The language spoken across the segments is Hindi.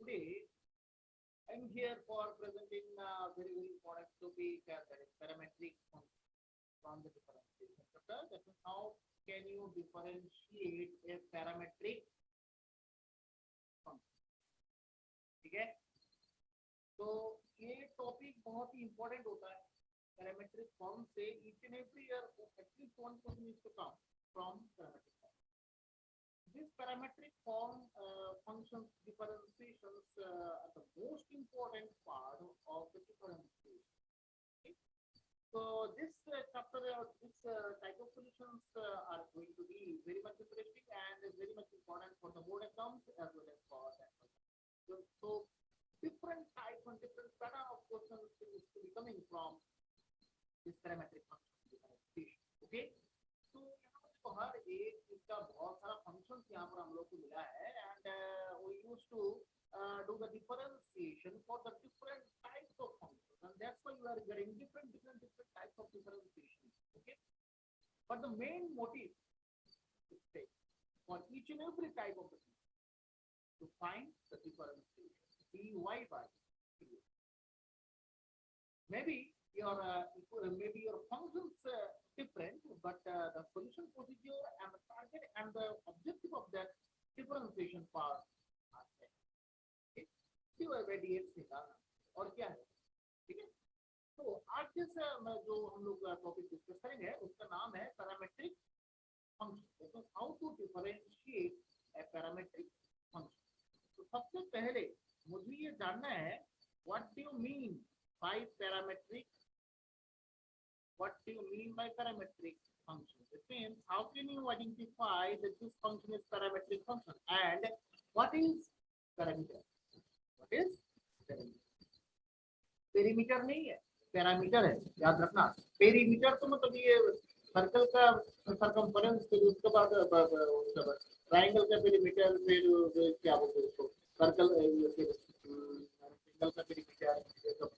Today, I'm here for presenting very important topic that is parametric function from the differentiation chapter. That is how can you differentiate a parametric function. ठीक है? तो ये टॉपिक बहुत ही इंपॉर्टेंट होता है पैरामेट्रिक फॉर्म से each and every year at least one question is to come from parametric form. This parametric form functions differentiations are the most important part of the differentiation. Okay? So this chapter or this type of solutions are going to be very much interesting and very much important for the board exams as well as for that. So different types and different pattern of questions is to be coming from this parametric function differentiation. Okay? So तो हर एक इसका बहुत सारा फंक्शंस यहाँ पर हम लोग को मिला है and we used to do the differentiation for the different types of functions and that's why you are getting different types of differentiation. Okay, but the main motive is say for each and every type of the function to find the differentiation dy by dx. Maybe your functions different, but the solution procedure and the target and the objective of that differentiation part are same. Okay, dy by dx निकालना और क्या है, ठीक है? तो आज जैसे जो हम लोग टॉपिक डिस्कस करेंगे उसका नाम है parametric function. How to differentiate a parametric function. तो सबसे पहले मुझे ये जानना है what do you mean by parametric. What do you mean by parametric function? It means how can you identify that this function is parametric function and what is parameter? What is parameter? Perimeter नहीं है, पैरामीटर है, याद रखना. पेरीमीटर तो मतलब ये सर्कल का सरकमफरेंस, फिर उसके बाद ट्रायंगल का पेरीमीटर, फिर क्या बोलते हैं उसको, सर्कल, फिर सिंगल का पेरीमीटर.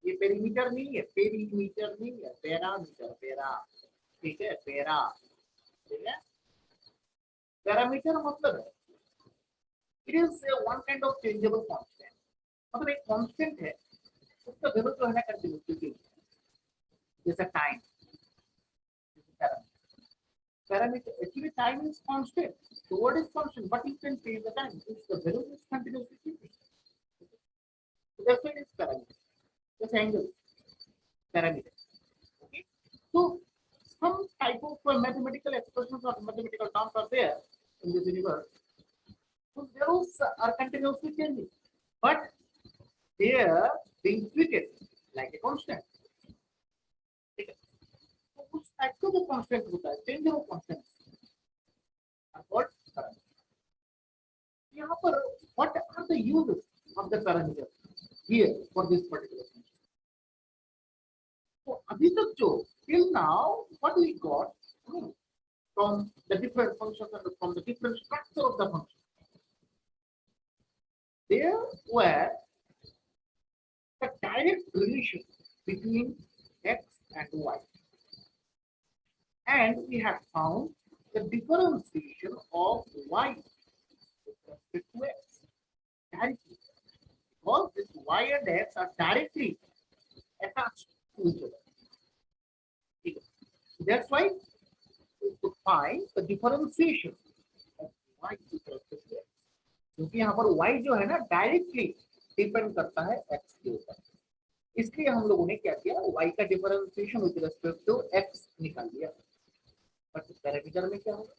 ये पेरीमीटर नहीं है, पेरीमीटर नहीं है, पैरामीटर, पैरा, ठीक है, पैरा, ठीक है. पैरामीटर मतलब है it is one kind of changeable constant. मतलब एक कांस्टेंट है, उसका वैल्यू जो है ना कंटिन्यूटी, जैसे time. Parameter actually time is constant. So what is constant? But you can change the time. If the value is continuously changing, so that's why it is parameter. This angle parameter. Okay, so some type of mathematical expressions or mathematical terms are there in this universe. So those are continuously changing, but they are being treated like a constant. Okay, so कुछ type का जो constant होता है, changeable constants are called parameters. यहाँ पर what are the uses of the parameter here for this particular function? So अभी तक जो till now what we got from the different functions and from the different structure of the function, there were the direct relation between x and y, and we have found the differentiation of y with respect to x directly, because this y and x are directly attached to each other. That's why we could find the differentiation of y with respect to x, क्योंकि यहाँ पर y जो है ना डायरेक्टली डिपेंड करता है x के ऊपर. इसलिए हम लोगों ने क्या किया, y का differentiation with respect to x निकाल दिया. बट पैरामीटर में क्या होगा,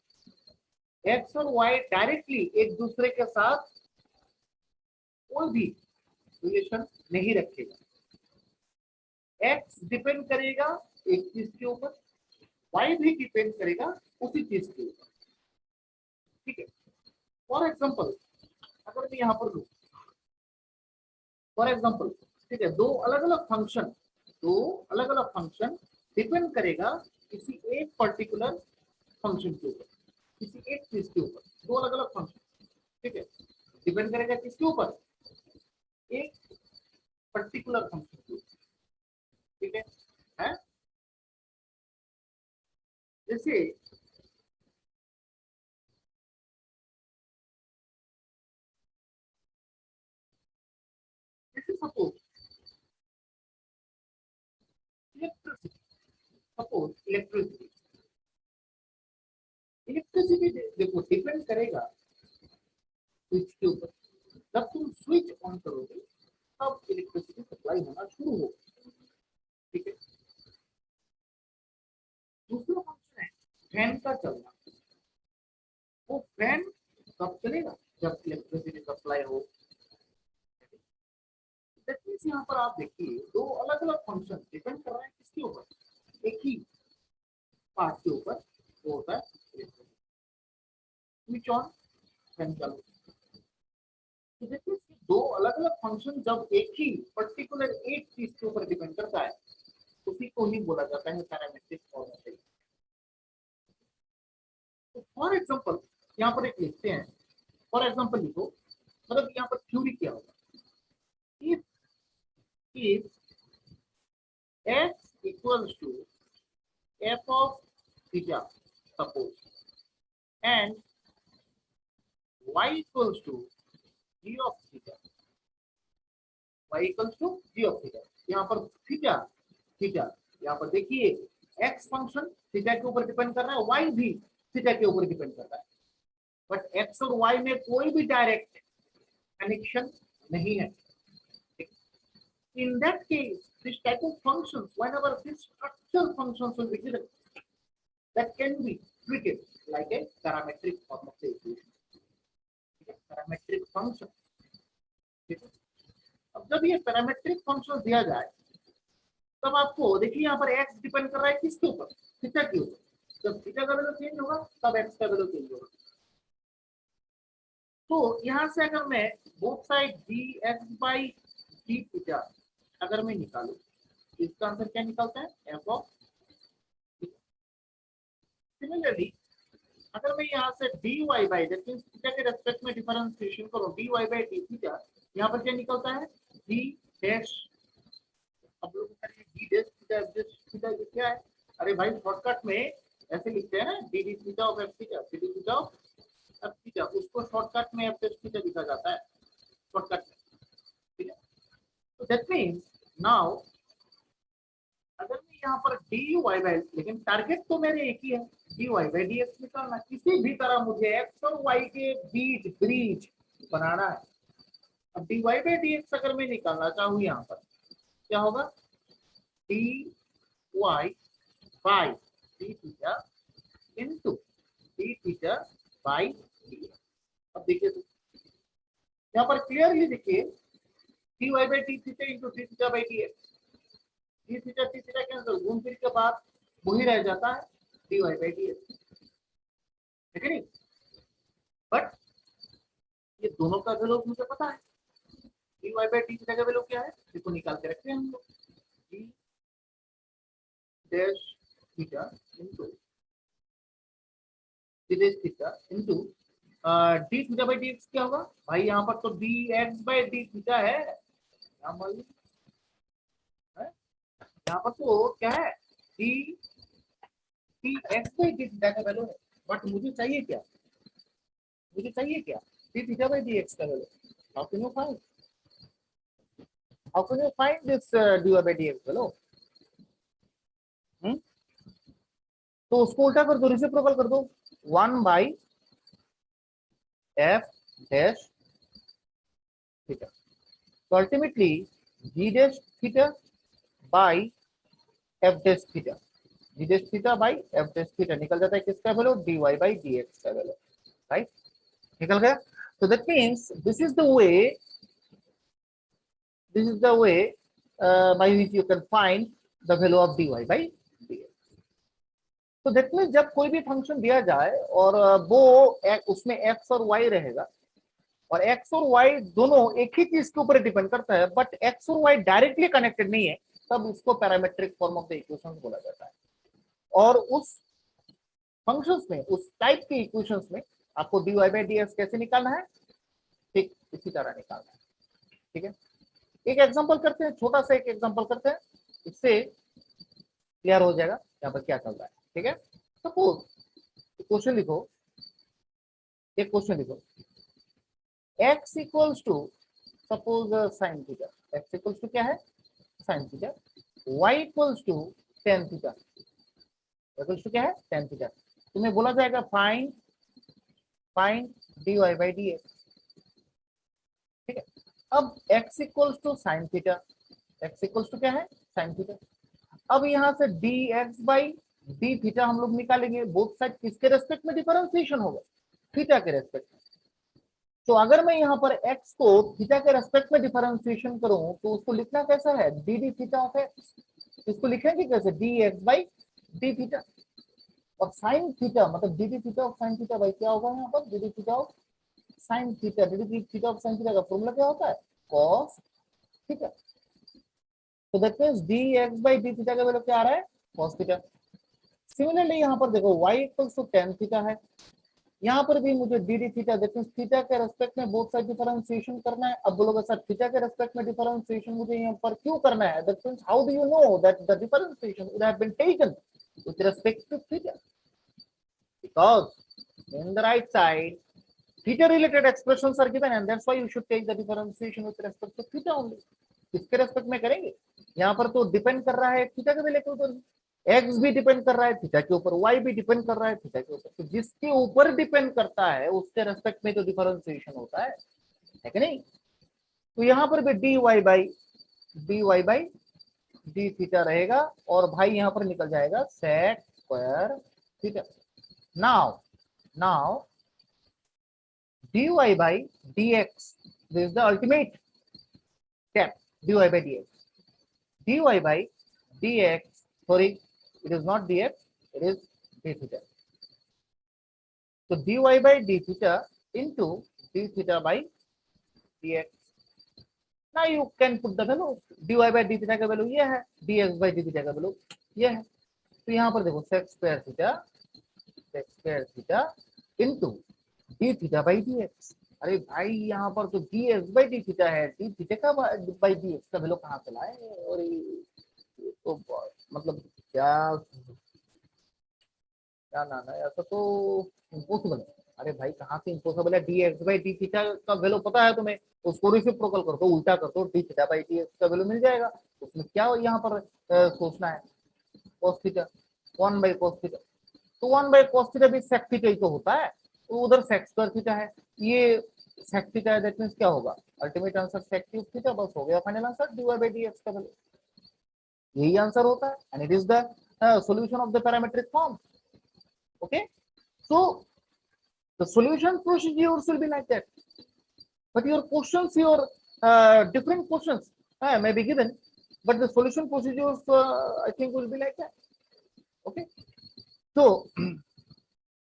x और y डायरेक्टली एक दूसरे के साथ कोई भी रिलेशन नहीं रखेगा. x डिपेंड करेगा एक चीज के ऊपर, y भी डिपेंड करेगा उसी चीज के ऊपर. ठीक है. फॉर एग्जांपल अगर मैं यहाँ पर लूं, फॉर एग्जांपल, ठीक है, दो अलग अलग फंक्शन डिपेंड करेगा किसी एक पर्टिकुलर फंक्शन के ऊपर, किसी एक चीज के ऊपर. दो अलग अलग फंक्शन, ठीक है, डिपेंड करेगा किसके ऊपर, एक पर्टिकुलर फंक्शन के ऊपर. ठीक है. जैसे इलेक्ट्रिसिटी, सपोज इलेक्ट्रिसिटी, इलेक्ट्रिसिटी देखो डिपेंड करेगा स्विच के ऊपर। जब तुम स्विच ऑन करोगे तब इलेक्ट्रिसिटी सप्लाई होना शुरू हो, ठीक है। दूसरा फंक्शन है फैन का चलना। वो फैन कब चलेगा? जब इलेक्ट्रिसिटी सप्लाई हो। यहाँ पर आप देखिए दो अलग अलग फंक्शन डिपेंड कर रहे हैं किसके ऊपर? एक ही पार्ट के ऊपर, वो होता है इलेक्ट्रिसिटी। स्विच ऑन, फैन चालू। तो देखिए दो अलग अलग फंक्शन जब एक ही पर्टिकुलर एक चीज के ऊपर डिपेंड करता है, उसी को ही बोला जाता है पैरामीट्रिक फॉर्मूला। तो फॉर एग्जांपल यहाँ पर एक लिखते हैं, फॉर एग्जांपल लिखो, मतलब यहाँ पर थ्योरी क्या होगा? if x equals to f of theta, suppose, and y equals to g of theta, y equals to g of theta, यहाँ पर थीटा, थीटा यहाँ पर देखिए x फंक्शन थीटा के ऊपर डिपेंड कर रहा है, y भी थीटा के ऊपर डिपेंड कर रहा है, बट x और y में कोई भी डायरेक्ट कनेक्शन नहीं है। In that case, this type of functions, whenever this structural functions will be given, that can be treated like a parametric form of the equation. Parametric function. अब जब ये पैरामेट्रिक फंक्शन दिया जाए तब आपको देखिए यहाँ पर x डिपेंड कर रहा है किसके ऊपर? थीटा के ऊपर। जब थीटा का वैल्यू चेंज होगा तब x का वैल्यू चेंज होगा। तो यहाँ से अगर मैं both side dx by d theta अगर मैं निकालू, इसका आंसर क्या निकलता है? f of. सिमिलरली अगर मैं यहाँ से dy by that means theta के रेस्पेक्ट में डिफरेंशिएशन करूं, dy बाई d थीटा, यहाँ पर क्या निकलता है? d dash. अब लोग कहेंगे d dash theta f dash theta ये क्या है? अरे भाई शॉर्टकट में ऐसे लिखते हैं ना, d d theta of f theta, d d theta of f theta, उसको शॉर्टकट में f डैश थीटा लिखा जाता है शॉर्टकट में, ठीक है। तो दैट मींस नाउ अगर मैं यहाँ पर dy बाई, लेकिन टारगेट तो मेरे एक ही है, dy बाई dx निकालना। किसी भी तरह मुझे x और y के बीच ब्रिज बनाना है। अब dy बाई dx अगर मैं निकालना चाहूँ यहाँ पर क्या होगा? dy by d theta into d theta by dx। अब देखिए तो यहाँ पर क्लियरली देखिए dy by d theta into d theta by dx, D theta T theta cancel, घूम फिर के बाद वही रह जाता है dy बाई dx, ठीक है नहीं? बट ये दोनों का वैल्यू मुझे पता है, dy बाई डी थीटा का वैल्यू क्या है? इसको निकाल के रखते हैं हम लोग, d dash theta into d dash theta into d theta by dx क्या होगा भाई? यहाँ पर तो dx बाई d थीटा है, यहाँ पर तो क्या है? dx बाई d थीटा का वैल्यू है, बट मुझे चाहिए क्या? मुझे चाहिए क्या? d थीटा बाई dx का value. How can you find? How can you find this dy by dx value? तो उसको उल्टा कर दो, रेसिप्रोकल कर दो, 1 बाई f डैश थीटा। तो ultimately g dash theta by f dash theta, g dash theta by f dash theta निकल जाता है किसका वैल्यू? dy बाई dx का वैल्यू, राइट? निकल गया। So that means this is the way by which you can find the value of dy by dx. तो दैट मींस जब कोई भी फंक्शन दिया जाए और वो उसमें x और y रहेगा और x और y दोनों एक ही चीज के ऊपर डिपेंड करता है, बट x और y डायरेक्टली कनेक्टेड नहीं है, तब उसको parametric form of the equation बोला जाता है। और उस फंक्शंस में, उस टाइप के इक्वेशंस में आपको dy बाई dx कैसे निकालना है? ठीक इसी तरह निकालना है, ठीक है। एक एग्जांपल करते हैं, छोटा सा एक एग्जांपल करते हैं, इससे क्लियर हो जाएगा यहाँ पर क्या चल रहा है, ठीक है। सपोज क्वेश्चन लिखो, एक क्वेश्चन लिखो, x equals to suppose sine theta, x equals to क्या है? Sine theta. y equals to tan theta, equals to क्या है tan थीटा। तुम्हें बोला जाएगा फाइंड dy बाई dx, ठीक है। अब x equals to sine theta, x equals to क्या है साइन थीटा। अब यहाँ से dx बाई डी थीटा हम लोग निकालेंगे, बोथ साइड किसके रेस्पेक्ट में डिफरेंशिएशन होगा, थीटा के रेस्पेक्ट में। तो अगर मैं यहाँ पर x को थीटा के रेस्पेक्ट में डिफरेंशिएशन करूं तो उसको लिखना कैसा है, d d theta of x। इसको लिखेंगे कैसे, dx बाई डी थीटा। और साइन थीटा मतलब D d theta of sine theta भाई क्या होगा यहाँ पर, d d theta of sine theta, D d theta of sine theta का फॉर्मूला क्या होता है, cos थीटा। तो that means dx by d theta का वैल्यू क्या आ रहा है, cos थीटा। सिमिलरली यहाँ पर देखो y equals to tan theta है, यहाँ पर भी मुझे d d theta, that means theta के रेस्पेक्ट में बोथ साइड डिफरेंशिएशन करना है। अब बोलोगे सर थीटा के रेस्पेक्ट में डिफरेंशिएशन मुझे यहाँ पर क्यों करना है, that means how do you know that the differentiation would have been taken with respect to theta, because in the right side theta related expressions are given and that's why you should take the differentiation with respect to theta only। किसके रेस्पेक्ट में करेंगे, यहाँ पर तो डिपेंड कर रहा है थीटा के वैल्यू के ऊपर, x भी डिपेंड कर रहा है थीटा के ऊपर, y भी डिपेंड कर रहा है थीटा के ऊपर। तो जिसके ऊपर डिपेंड करता है उसके रेस्पेक्ट में तो डिफरेंशिएशन होता है कि नहीं। तो यहाँ पर भी dy बाई डी थीटा रहेगा और भाई यहाँ पर निकल जाएगा sec square theta. Now dy by dx, this is the ultimate step, dy by dx, dy by dx, sorry it is not dx, it is d theta, so dy by d theta into d theta by dx। now you can put the value, dy by d theta का वैल्यू ये है, dx by d theta का वैल्यू ये है। तो यहाँ पर देखो sec square theta into D theta by d x. अरे भाई यहाँ पर तो D x by d theta है, डी थीटा का बाई डी एक्स का वैल्यू कहाँ से लाए, और ये तो मतलब क्या क्या नाम है, ऐसा तो इम्पॉसिबल है। अरे भाई कहाँ से इम्पॉसिबल है, d x by d theta का वैल्यू पता है तुम्हें, उसको रेसिप्रोकल कर दो, उल्टा कर दो, D theta by d x का वैल्यू मिल जाएगा। उसमें क्या यहाँ पर सोचना है, cos theta 1 by cos theta, तो 1 बाई cos थीटा भी sec थीटा ही तो होता है, तो उधर sec स्क्वायर थीटा है, ये sec थीटा है, दैट मींस क्या होगा, ultimate answer sec cube theta, बस हो गया final answer dy by dx का वैल्यू, यही आंसर होता है and it is the solution of the parametric form. Okay, so the solution procedures will be like that, but your questions, your different questions may be given, but the solution procedures I think will be like that। okay, तो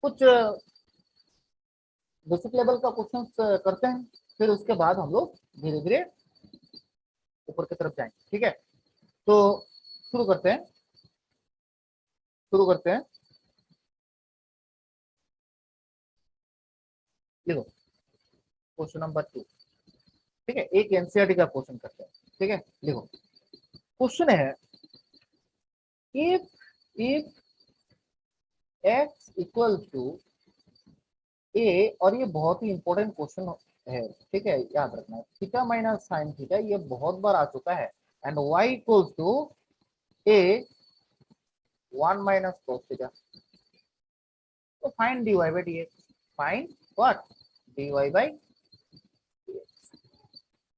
कुछ बेसिक लेवल का क्वेश्चंस करते हैं, फिर उसके बाद हम लोग धीरे धीरे ऊपर की तरफ जाएंगे। ठीक है, तो शुरू करते हैं देखो क्वेश्चन नंबर 2। ठीक है, एक एनसीईआरटी का क्वेश्चन करते हैं। ठीक है, देखो क्वेश्चन है इफ x इक्वल टू ए, और ये बहुत ही इंपॉर्टेंट क्वेश्चन है। ठीक है, याद रखना है, थीटा माइनस साइन थीटा ये बहुत बार आ चुका है, and y equals to a 1 minus cos theta. तो find dy by dx, find what, dy by dx।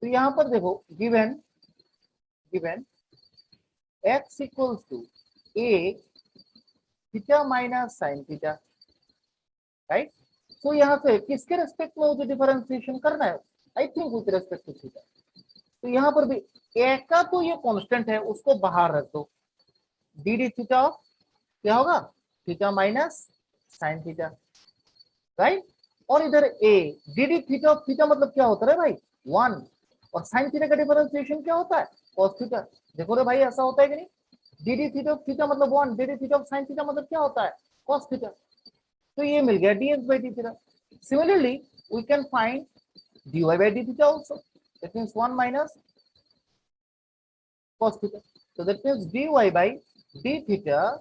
तो यहाँ पर देखो given x equals to a theta minus sine theta, right. तो यहाँ से किसके रेस्पेक्ट में मुझे डिफरेंशिएशन करना है, I think with respect to theta. तो यहाँ पर भी ए का तो ये कांस्टेंट है, उसको बाहर रख दो, डी डी थीटा ऑफ क्या होगा, theta minus sine theta, right. और इधर A D d theta of theta मतलब क्या होता है भाई 1, और साइन थीटा का डिफरेंशिएशन क्या होता है cos थीटा। देखो रे भाई ऐसा होता है कि नहीं, D d theta of theta मतलब 1, D d theta of sine theta मतलब क्या होता है cos थीटा। तो ये मिल गया dx by d theta। Similarly, we can find dy by d theta also. That means 1 minus cos theta. So that means dy by d theta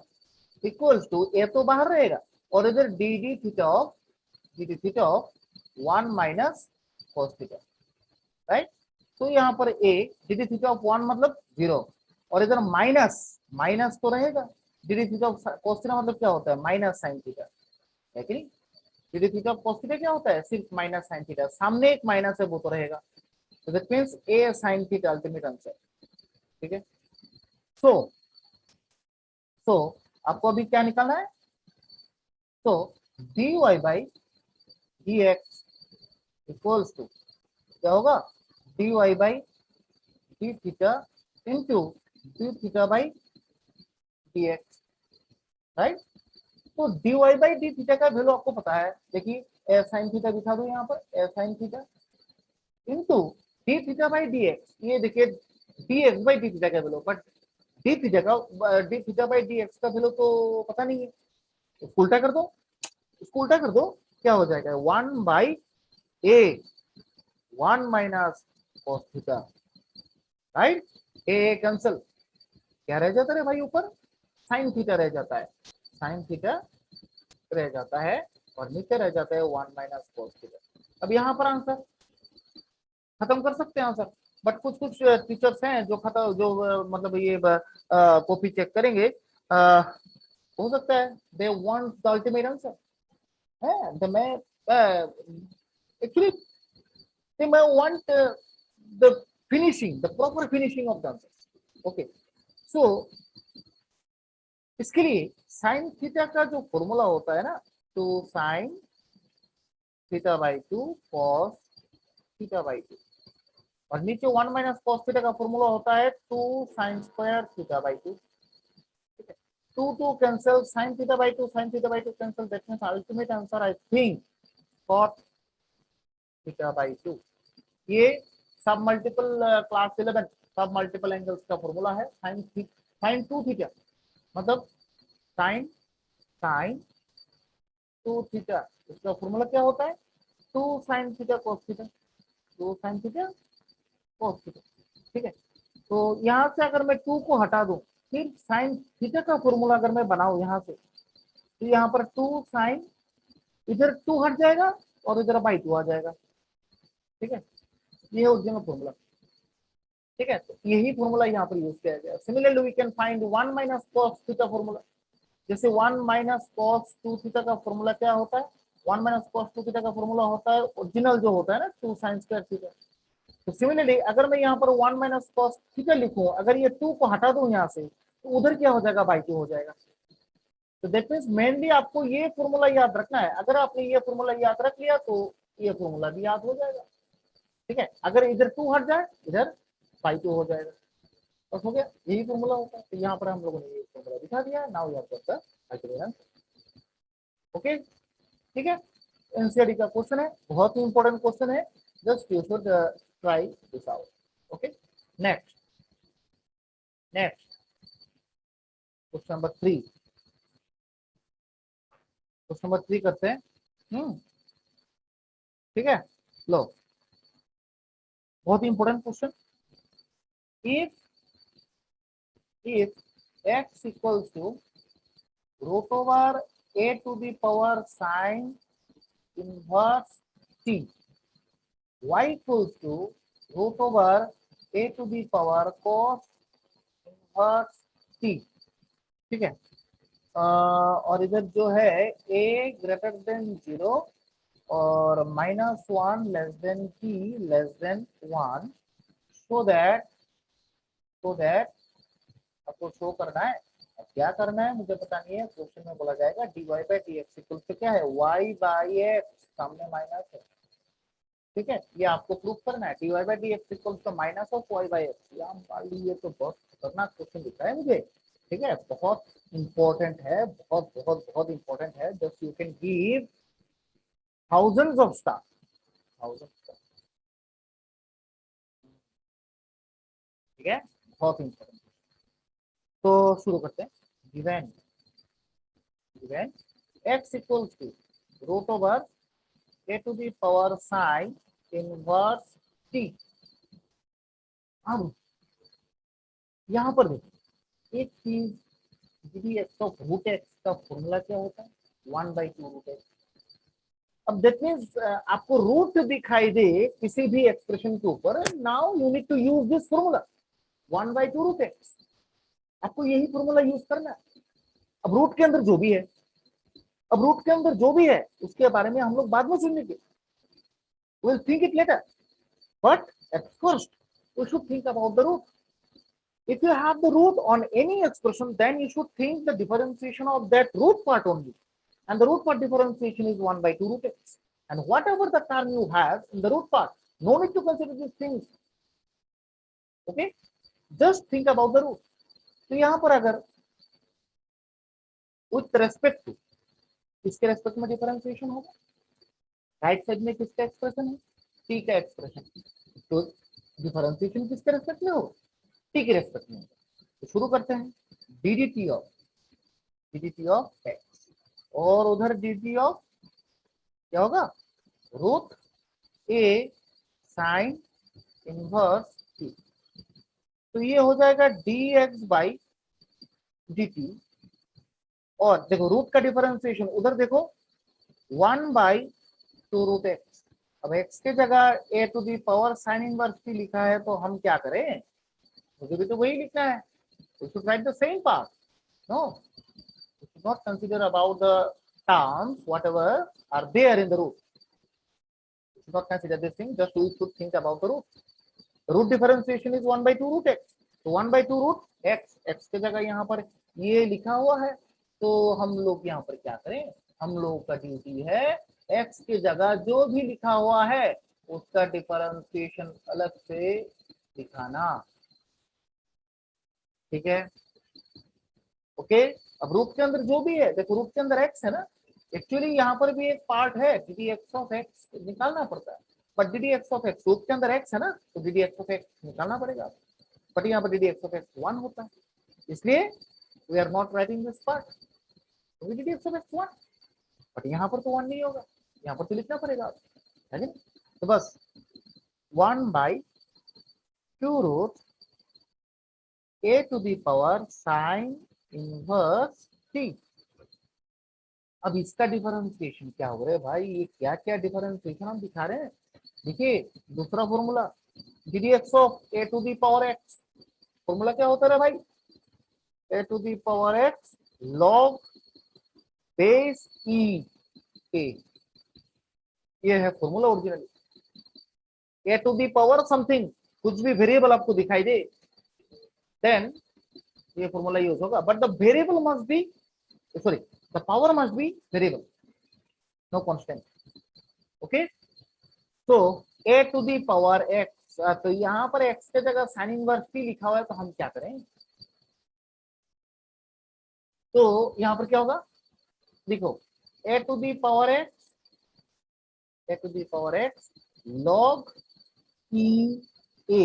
equals to a तो बाहर रहेगा, और इधर d d theta of 1 minus cos theta, right? तो यहाँ पर a d d theta of 1 मतलब 0, और इधर माइनस, माइनस तो रहेगा। D d theta of cos theta मतलब क्या होता है, माइनस साइन थीटा, है कि नहीं। D d theta of cos theta क्या होता है, सिर्फ माइनस साइन थीटा, सामने एक माइनस है वो तो रहेगा। तो that means A sine theta ultimate answer, ठीक है। सो सो आपको अभी क्या निकालना है, तो dy by d x equals to क्या होगा, dy by d theta into d theta by d x, right. तो dy बाई डी थीटा का वैल्यू आपको पता है, देखिए ए साइन थीटा दिखा दो यहाँ पर, a sine theta into d theta by d x, ये देखिए d x by d theta का वैल्यू, बट डी थीटा का d theta by d x का वैल्यू तो पता नहीं है। इसको उल्टा कर दो, इसको उल्टा कर दो, क्या हो जाएगा, 1 by A 1 minus cos theta, right. A cancel, क्या रह जाता है भाई ऊपर, साइन थीटा रह जाता है, साइन थीटा रह जाता है और नीचे रह जाता है 1 माइनस कॉस थीटा। अब यहाँ पर आंसर खत्म कर सकते हैं आंसर, बट कुछ कुछ टीचर्स हैं जो खत्म जो मतलब ये कॉपी चेक करेंगे, हो सकता है they want the ultimate answer है, तो मैं actually they may want the finishing, the proper finishing of the answer. Okay, so इसके लिए साइन थीटा का जो फॉर्मूला होता है ना, two sine theta by two cos theta by two, और नीचे 1 माइनस कॉस थीटा का फॉर्मूला होता है two sine square theta by two, ठीक है। Two two cancel, sine theta by two sine theta by two cancel, that means ultimate answer I think cot theta by two. ये सब मल्टीपल क्लास 11 सब मल्टीपल एंगल्स का फॉर्मूला है, साइन टू थीटा मतलब साइन साइन टू थीटा, इसका फॉर्मूला क्या होता है, two sine theta cos theta, two sine theta cos theta, ठीक है। तो यहाँ से अगर मैं टू को हटा दूं, फिर साइन थीटा का फॉर्मूला अगर मैं बनाऊं यहाँ से, तो यहाँ पर टू साइन, इधर टू हट जाएगा और इधर बाई टू आ जाएगा, ठीक है। ये है ओरिजिनल फॉर्मूला, ठीक है। तो यही फॉर्मूला यहाँ पर यूज किया गया। Similarly we can find 1 minus cos theta formula, जैसे 1 माइनस कॉस टू थीटा का फॉर्मूला क्या होता है, 1 माइनस कॉस टू थीटा का फॉर्मूला होता है ओरिजिनल जो होता है ना, टू साइन स्क्वायर थीटा। तो सिमिलरली अगर मैं यहाँ पर 1 माइनस कॉस थीटा लिखूं, अगर ये 2 को हटा दूं यहाँ से, तो उधर क्या हो जाएगा, बाई 2 हो जाएगा। तो दैट मींस मेनली आपको ये फॉर्मूला याद रखना है, अगर आपने ये फॉर्मूला याद रख लिया तो ये फॉर्मूला भी याद हो जाएगा, ठीक है। अगर इधर 2 हट जाए, इधर बाई 2 हो जाएगा, बस हो गया, यही फॉर्मूला होता है। तो यहाँ पर हम लोगों ने ये फॉर्मूला दिखा दिया है, now you have got the ultimate, okay, ठीक है। एनसीईआरटी का क्वेश्चन है, बहुत ही इंपॉर्टेंट क्वेश्चन है, just you should try this out, okay. Next next question number 3, question number 3 करते हैं, ठीक है। लो, बहुत ही important question, if x equals to root over a to the power sin inverse t, y equals to root over a to the power cos inverse t, ठीक है। और इधर जो है a ग्रेटर देन 0 और -1 less than t less than 1, so that आपको शो करना है। अब क्या करना है मुझे पता नहीं है, क्वेश्चन में बोला जाएगा dy by d x equal to क्या है, y बाई एक्स, सामने माइनस है, ठीक है। ये आपको प्रूफ करना है, dy by d x equal to minus of y by x. ये तो बहुत खतरनाक क्वेश्चन दिख रहा है मुझे, ठीक है। बहुत इंपॉर्टेंट है, बहुत बहुत बहुत इंपॉर्टेंट है, just you can give thousands of star, ठीक है, बहुत इंपॉर्टेंट। तो शुरू करते हैं, given given x equals to root over a to the power sine inverse t। अब यहाँ पर देखो एक चीज, d x of root x का फॉर्मूला क्या होता है, 1/2 रूट एक्स। अब दैट मींस आपको रूट दिखाई दे किसी भी एक्सप्रेशन के ऊपर, now you need to use this formula 1/2 root x. आपको यही फॉर्मूला यूज करना है। अब रूट के अंदर जो भी है, अब रूट के अंदर जो भी है उसके बारे में हम लोग बाद में सुन लेंगे, we'll think it later, but at first we should think about the root. If you have the root on any expression, then you should think the differentiation of that root part only, and the root part differentiation is 1 by 2 root x, and whatever the term you have in the root part, no need to consider these things. Okay, just think about the root. तो यहाँ पर अगर विथ रेस्पेक्ट टू किसके रेस्पेक्ट में डिफरेंशिएशन होगा, राइट साइड में किसका एक्सप्रेशन है, टी का एक्सप्रेशन, तो डिफरेंशिएशन किसके रेस्पेक्ट में होगा, टी के रेस्पेक्ट में। तो शुरू करते हैं, d d t of x, और उधर डी टी ऑफ क्या होगा, root a sine inverse t, तो ये हो जाएगा d x by d t, और देखो रूट का डिफरेंशिएशन उधर देखो 1 बाई 2 रूट एक्स। अब एक्स के जगह a to the power sine inverse t लिखा है, तो हम क्या करें, मुझे भी तो वही लिखना है, we should write the same part. No, we should not consider about the terms whatever are there in the root. We should not consider this thing, just we should think about the root. Root differentiation is 1 by 2 root x, तो 1 by 2 root x, x के जगह यहाँ पर ये लिखा हुआ है, तो हम लोग यहाँ पर क्या करें, हम लोग का ड्यूटी है x के जगह जो भी लिखा हुआ है उसका डिफरेंशिएशन अलग से दिखाना, ठीक है। ओके, अब रूट के अंदर जो भी है, देखो रूट के अंदर x है ना, एक्चुअली यहाँ पर भी एक पार्ट है d d x of x निकालना पड़ता है, but d d x of x root के अंदर x है ना, तो d d x of x निकालना पड़ेगा, बट यहाँ पर d d x of x 1 होता है, इसलिए we are not writing this part, d d x of x 1, but यहाँ पर तो 1 नहीं होगा, यहाँ पर तो लिखना पड़ेगा, है ना। तो बस 1 by 2 root a to the power sine inverse t. अब इसका डिफरेंशिएशन क्या हो रहा है भाई, ये क्या क्या डिफरेंशिएशन हम दिखा रहे हैं, देखिए दूसरा formula d d x of a to the power x, formula क्या होता है भाई, a to the power x log base e a, ये है formula originally, a to the power something, कुछ भी वेरिएबल आपको दिखाई दे देन ये फॉर्मूला यूज होगा, but the variable must be, sorry the power must be variable, no constant. Okay, so a to the power x, तो यहाँ पर x के जगह साइन इनवर्स t लिखा हुआ है, तो हम क्या करें, तो यहाँ पर क्या होगा, देखो a to the power x, a to the power x log e a,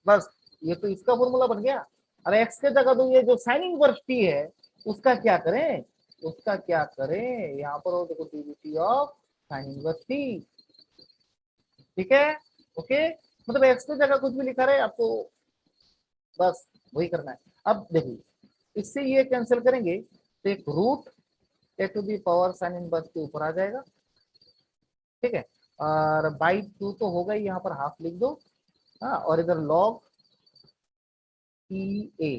बस ये तो इसका फॉर्मूला बन गया। अब x के जगह तो ये जो साइन इनवर्स t है उसका क्या करें, उसका क्या करें, यहाँ पर हो देखो D of sine inverse T, ठीक है। ओके, मतलब एक्स की जगह कुछ भी लिखा रहे आपको बस वही करना है। अब देखिए इससे ये कैंसिल करेंगे तो एक root a to the power sine inverse के ऊपर आ जाएगा, ठीक है, और बाई 2 तो होगा ही, यहाँ पर हाफ लिख दो, हाँ, और इधर लॉग ई ए,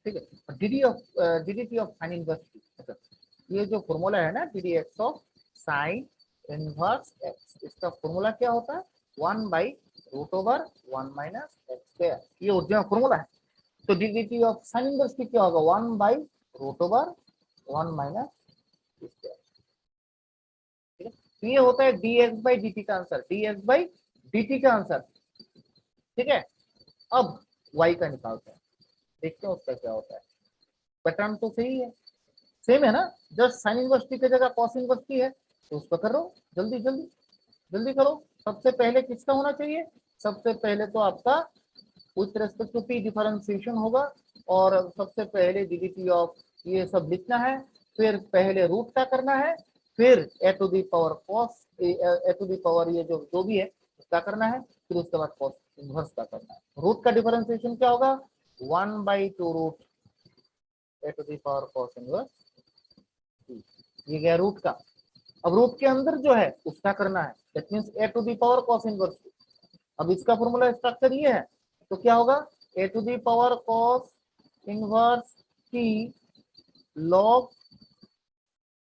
ठीक है, d d t of sine inverse t, ये जो फॉर्मूला है ना d d x of sine inverse x, इसका फॉर्मूला क्या होता है 1 by root over 1 minus x square, ये ओरिजिनल फॉर्मूला है। तो d d t of sine inverse की क्या होगा 1 by root over 1 minus square, ठीक है। तो ये होता है d x by d t का answer, D x by d t का आंसर, ठीक है। अब y का निकालते हैं, देखते हैं उसका क्या होता है, पैटर्न तो सही है, सेम है ना, जस्ट साइन इनवर्स टी की जगह कॉस इनवर्स टी है, तो उसको करो, जल्दी जल्दी जल्दी करो। सबसे पहले किसका होना चाहिए, सबसे पहले तो आपका with respect to t differentiation होगा, और सबसे पहले डी ऑफ ये सब लिखना है, फिर पहले रूट का करना है, फिर a to the power cos a to the power ये जो भी है उसका करना है, फिर उसके बाद कॉस इनवर्स का करना है। रूट का डिफरेंशिएशन क्या होगा 1 by 2 root a to the power cos inverse, ये गया रूट का। अब रूट के अंदर जो है उसका करना है, that means a to the power cos inverse. अब इसका फॉर्मूला स्ट्रक्चर ये है, तो क्या होगा a to the power cos inverse t log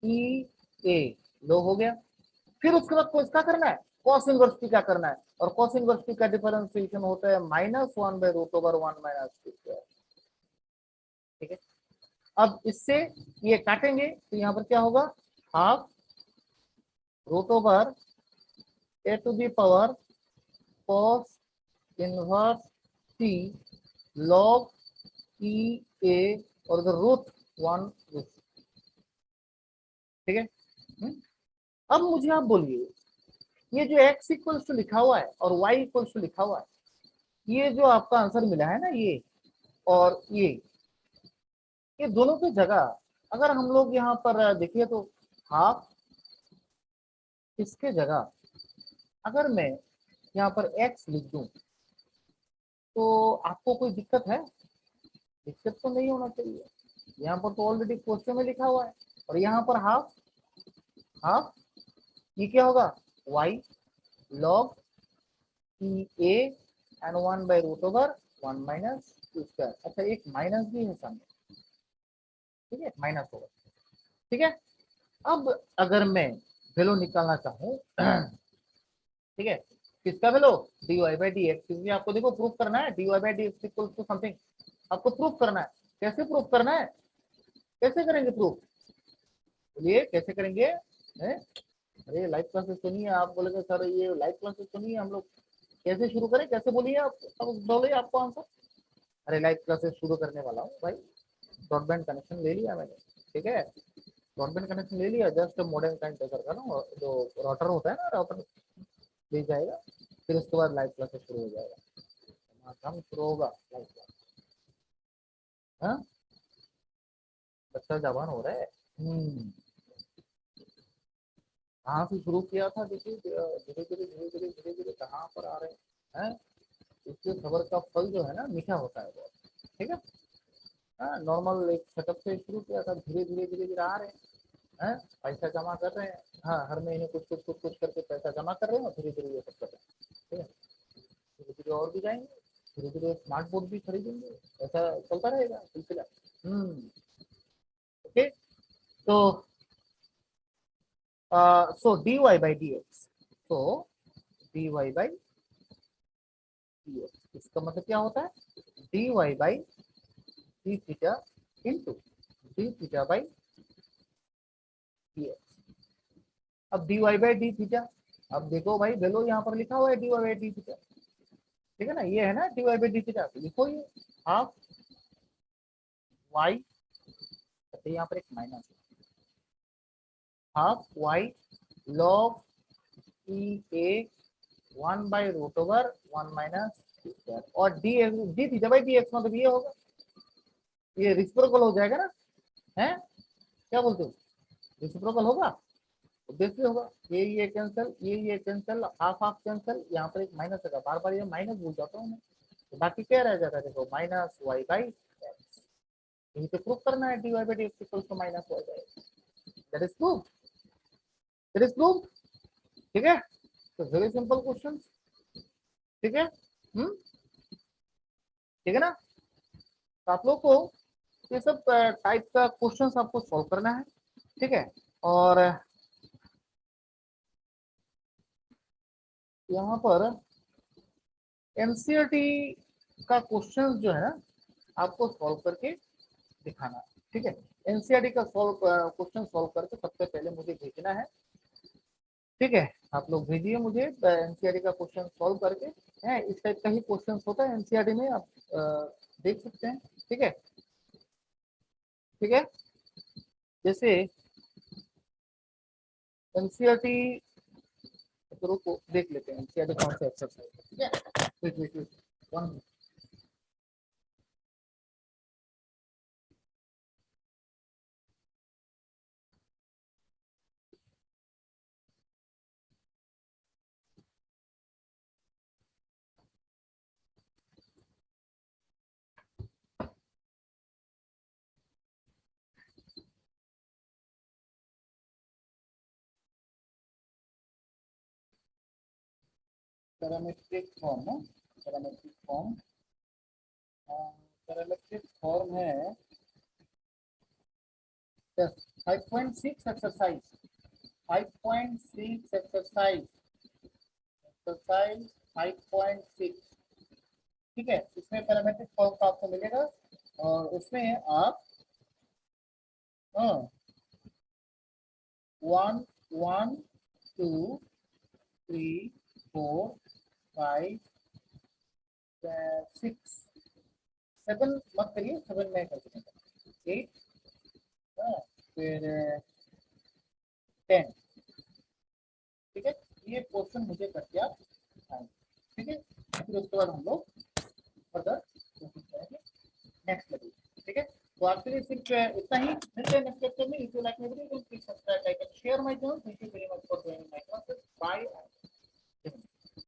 e a log हो गया। फिर उसके बाद को इसका करना है कॉस इनवर्स टी का करना है, और कॉस इनवर्स टी का डिफरेंशिएशन होता है -1/√1 - t²। ठीक है, अब इससे ये काटेंगे तो यहाँ पर क्या होगा, half √(a⁴ cos inverse t log ई ए और इधर √1। ठीक है, अब मुझे आप बोलिए, ये जो x इक्वल्स टू लिखा हुआ है और y इक्वल्स टू लिखा हुआ है, ये जो आपका आंसर मिला है ना, ये और ये दोनों की जगह अगर हम लोग यहाँ पर देखिए तो हाफ, इसके जगह अगर मैं यहाँ पर x लिख दूं तो आपको कोई दिक्कत है? दिक्कत तो नहीं होना चाहिए, यहाँ पर तो ऑलरेडी क्वेश्चन में लिखा हुआ है। और यहाँ पर हाफ हाफ, ये क्या होगा, y log E A and 1/√1 - t²। अच्छा, एक माइनस भी है सामने, ठीक है, माइनस होगा। ठीक है, अब अगर मैं वैल्यू निकालना चाहूँ ठीक है, किसका वैल्यू, dy/dx, क्योंकि आपको देखो प्रूफ करना है dy/dx इक्वल टू समथिंग, आपको प्रूफ करना है। कैसे प्रूफ करना है, कैसे करेंगे प्रूफ, बोलिए कैसे करेंगे है? अरे लाइव क्लासेस सुनिए, आप बोलेंगे सर ये लाइव क्लासेस सुनिए, हम लोग कैसे शुरू करें, कैसे बोलिए आप, बोलिए आपको आंसर। अरे लाइव क्लासेस शुरू करने वाला हूँ भाई, ब्रॉडबैंड कनेक्शन ले लिया मैंने। ठीक है, ब्रॉडबैंड कनेक्शन ले लिया, जस्ट मॉडेम टाइम टेकर का ना जो राउटर होता है ना, राउटर ले जाएगा, फिर उसके बाद लाइव क्लासेस शुरू हो जाएगा, हम शुरू होगा लाइव क्लास। हाँ, बच्चा जवान हो रहा है। कहाँ से शुरू किया था, देखिए धीरे धीरे धीरे धीरे धीरे धीरे कहाँ पर आ रहे हैं। इसके खबर का फल जो है ना मीठा होता है बहुत। ठीक है, हाँ, नॉर्मल एक सेटअप से शुरू किया था, धीरे धीरे धीरे धीरे आ रहे हैं, पैसा जमा कर रहे हैं। हाँ, हर महीने कुछ कुछ कुछ कुछ करके पैसा जमा कर रहे हैं और धीरे धीरे ये सब कर रहे हैं। ठीक है, धीरे धीरे और भी जाएंगे, धीरे धीरे स्मार्ट बोर्ड भी खरीदेंगे, ऐसा चलता रहेगा सिलसिला। ओके, तो सो dy/dx, so dy/dx, इसका मतलब क्या होता है, dy/d इंटू d dx। अब dy/d, अब देखो भाई वैल्यू यहाँ पर लिखा हुआ है dy/d। ठीक है ना, ये है ना dy/d, तो लिखो ये हाफ y, यहाँ पर एक माइनस, हाफ y log ई ए 1/√1 - t²। और d(dθ/dx) मतलब ये होगा, ये रिसिप्रोकल हो जाएगा ना, है क्या बोलते हो, रिसिप्रोकल होगा, ऑब्वियसली होगा। ये कैंसिल, ये कैंसिल, हाफ हाफ कैंसिल, यहाँ पर एक माइनस होगा, बार बार ये माइनस भूल जाता हूँ मैं, तो बाकी क्या रह जाता है, देखो -y/x। यही तो प्रूफ करना है, dy/dx equal to -y/x। That is proof, that is proof. ठीक है, तो वेरी सिंपल क्वेश्चन। ठीक है, ठीक है ना, तो आप लोग को ये सब टाइप का क्वेश्चंस आपको सॉल्व करना है। ठीक है, और यहाँ पर एनसीईआरटी का क्वेश्चन जो है ना आपको सॉल्व करके दिखाना है। ठीक है, एनसीईआरटी का क्वेश्चन सॉल्व करके सबसे पहले मुझे भेजना है। ठीक है, आप लोग भेजिए मुझे एनसीईआरटी का क्वेश्चन सॉल्व करके, है इस टाइप का ही क्वेश्चन होता है एनसीईआरटी में, आप देख सकते हैं। ठीक है, ठीक है, जैसे एनसीईआरटी, रुको देख लेते हैं एनसीईआरटी कौन सा एक्सरसाइज है। ठीक है, वेट वन, पैरामेट्रिक फॉर्म है, पैरामेट्रिक फॉर्म पैरामेट्रिक फॉर्म है 5.6 एक्सरसाइज 5.6 एक्सरसाइज 5.6 ठीक है। इसमें पैरामेट्रिक फॉर्म का आपको मिलेगा और उसमें आप 1 1 2 3 4 5 6 7 मत करिए, 7 में कर दूंगा 8 फिर 10 ठीक है। ये पोर्शन मुझे करके आप ठीक है। फिर उसके बाद हम लोग फर्दर नेक्स्ट लेवल ठीक है। तो आपके लिए सिर्फ इतना ही। मिलते हैं नेक्स्ट लेक्चर में। If you like my video please subscribe like and share my channel. Thank you.